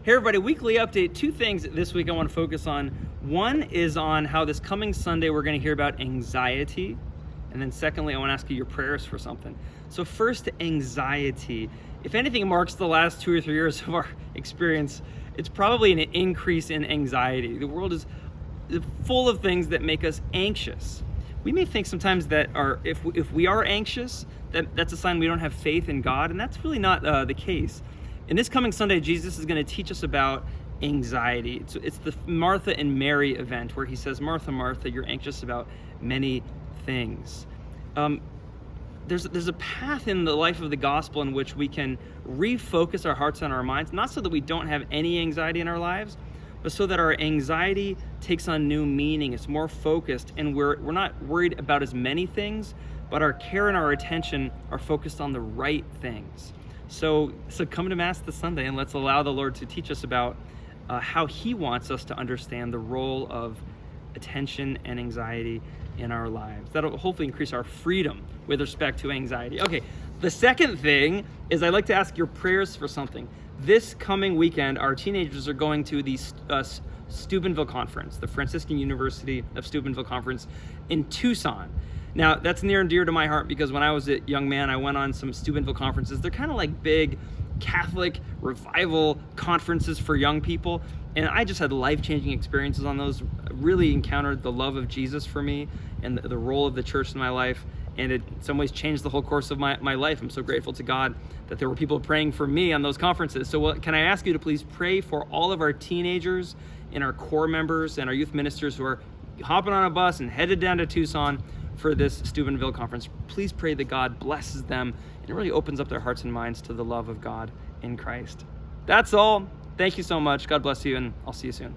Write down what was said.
Hey everybody, weekly update. Two things this week I want to focus on. One is on how this coming Sunday we're going to hear about anxiety. And then secondly, I want to ask you your prayers for something. So first, anxiety. If anything marks the last 2 or 3 years of our experience, it's probably an increase in anxiety. The world is full of things that make us anxious. We may think sometimes that if we are anxious, that's a sign we don't have faith in God, and that's really not the case. In this coming Sunday, Jesus is going to teach us about anxiety. It's the Martha and Mary event where he says, Martha, Martha, you're anxious about many things. There's a path in the life of the gospel in which we can refocus our hearts and our minds, not so that we don't have any anxiety in our lives, but so that our anxiety takes on new meaning. It's more focused, and we're not worried about as many things, but our care and our attention are focused on the right things. So come to Mass this Sunday and let's allow the Lord to teach us about how He wants us to understand the role of attention and anxiety in our lives. That'll hopefully increase our freedom with respect to anxiety. Okay, the second thing is I'd like to ask your prayers for something. This coming weekend, our teenagers are going to the Steubenville Conference, the Franciscan University of Steubenville Conference in Tucson. Now, that's near and dear to my heart because when I was a young man, I went on some Steubenville conferences. They're kind of like big Catholic revival conferences for young people. And I just had life-changing experiences on those, really encountered the love of Jesus for me and the role of the church in my life. And it in some ways changed the whole course of my life. I'm so grateful to God that there were people praying for me on those conferences. So can I ask you to please pray for all of our teenagers and our core members and our youth ministers who are hopping on a bus and headed down to Tucson for this Steubenville conference. Please pray that God blesses them and it really opens up their hearts and minds to the love of God in Christ. That's all. Thank you so much. God bless you, and I'll see you soon.